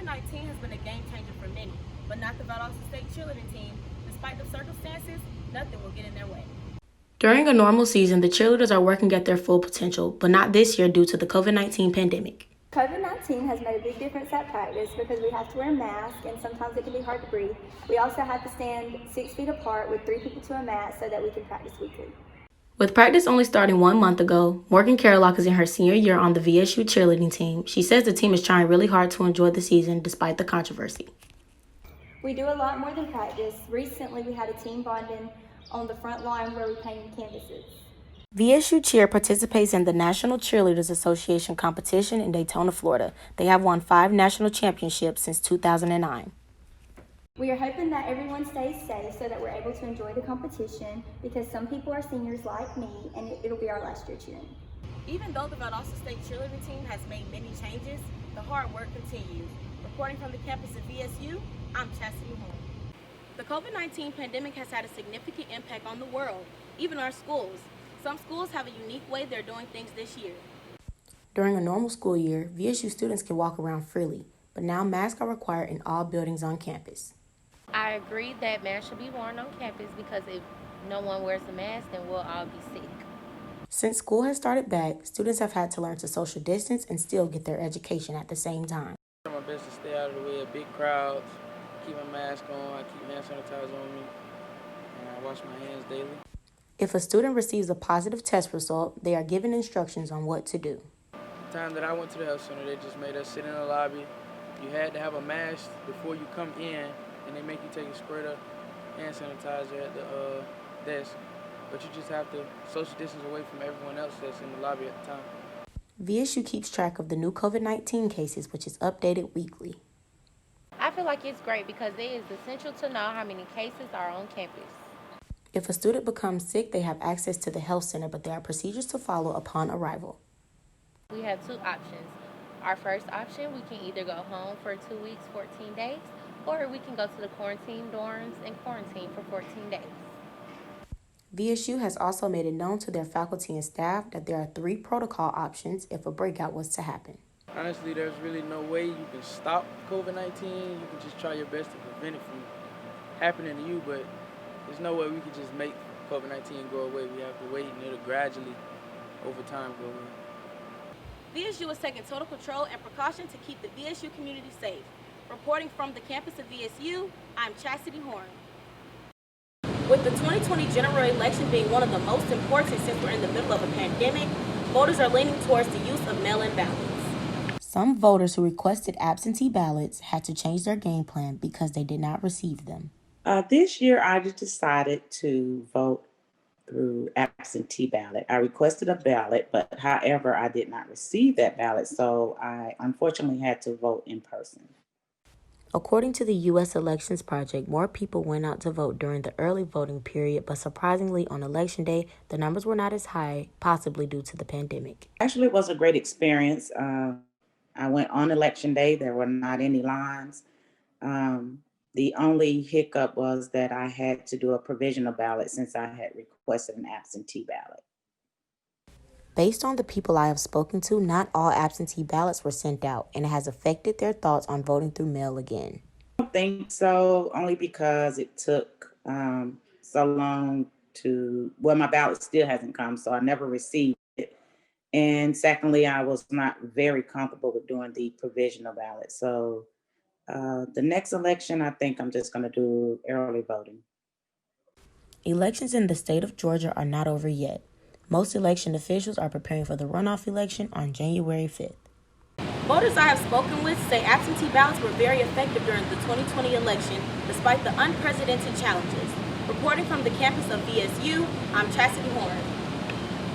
COVID-19 has been a game changer for many, but not the Valdosta State cheerleading team. Despite the circumstances, nothing will get in their way. During a normal season, the cheerleaders are working at their full potential, but not this year due to the COVID-19 pandemic. COVID-19 has made a big difference at practice because we have to wear a mask and sometimes it can be hard to breathe. We also have to stand 6 feet apart with 3 people to a mat so that we can practice weekly. With practice only starting 1 month ago, Morgan Carlock is in her senior year on the VSU cheerleading team. She says the team is trying really hard to enjoy the season despite the controversy. We do a lot more than practice. Recently, we had a team bonding on the front line where we painted canvases. VSU Cheer participates in the National Cheerleaders Association competition in Daytona, Florida. They have won 5 national championships since 2009. We are hoping that everyone stays safe so that we're able to enjoy the competition because some people are seniors like me and it'll be our last year cheering. Even though the Valdosta State cheerleading team has made many changes, the hard work continues. Reporting from the campus of VSU, I'm Chastity Horn. The COVID-19 pandemic has had a significant impact on the world, even our schools. Some schools have a unique way they're doing things this year. During a normal school year, VSU students can walk around freely, but now masks are required in all buildings on campus. I agree that masks should be worn on campus because if no one wears a mask, then we'll all be sick. Since school has started back, students have had to learn to social distance and still get their education at the same time. I try my best to stay out of the way of big crowds, keep my mask on, I keep hand sanitizer on me, and I wash my hands daily. If a student receives a positive test result, they are given instructions on what to do. The time that I went to the health center, they just made us sit in the lobby. You had to have a mask before you come in, and they make you take a squirt of hand sanitizer at the desk. But you just have to social distance away from everyone else that's in the lobby at the time. VSU keeps track of the new COVID-19 cases, which is updated weekly. I feel like it's great because it is essential to know how many cases are on campus. If a student becomes sick, they have access to the health center, but there are procedures to follow upon arrival. We have 2 options. Our first option, we can either go home for 2 weeks, 14 days, or we can go to the quarantine dorms and quarantine for 14 days. VSU has also made it known to their faculty and staff that there are 3 protocol options if a breakout was to happen. Honestly, there's really no way you can stop COVID-19. You can just try your best to prevent it from happening to you, but there's no way we can just make COVID-19 go away. We have to wait, and it'll gradually, over time, go away. VSU is taking total control and precaution to keep the VSU community safe. Reporting from the campus of VSU, I'm Chastity Horn. With the 2020 general election being one of the most important since we're in the middle of a pandemic, voters are leaning towards the use of mail-in ballots. Some voters who requested absentee ballots had to change their game plan because they did not receive them. This year, I just decided to vote through absentee ballot. I requested a ballot, but however, I did not receive that ballot, so I unfortunately had to vote in person. According to the U.S. Elections Project, more people went out to vote during the early voting period, but surprisingly, on Election Day, the numbers were not as high, possibly due to the pandemic. Actually, it was a great experience. I went on Election Day. There were not any lines. The only hiccup was that I had to do a provisional ballot since I had requested an absentee ballot. Based on the people I have spoken to, not all absentee ballots were sent out, and it has affected their thoughts on voting through mail again. I don't think so, only because it took so long my ballot still hasn't come, so I never received it. And secondly, I was not very comfortable with doing the provisional ballot. So the next election, I think I'm just going to do early voting. Elections in the state of Georgia are not over yet. Most election officials are preparing for the runoff election on January 5th. Voters I have spoken with say absentee ballots were very effective during the 2020 election, despite the unprecedented challenges. Reporting from the campus of VSU, I'm Chastity Horn.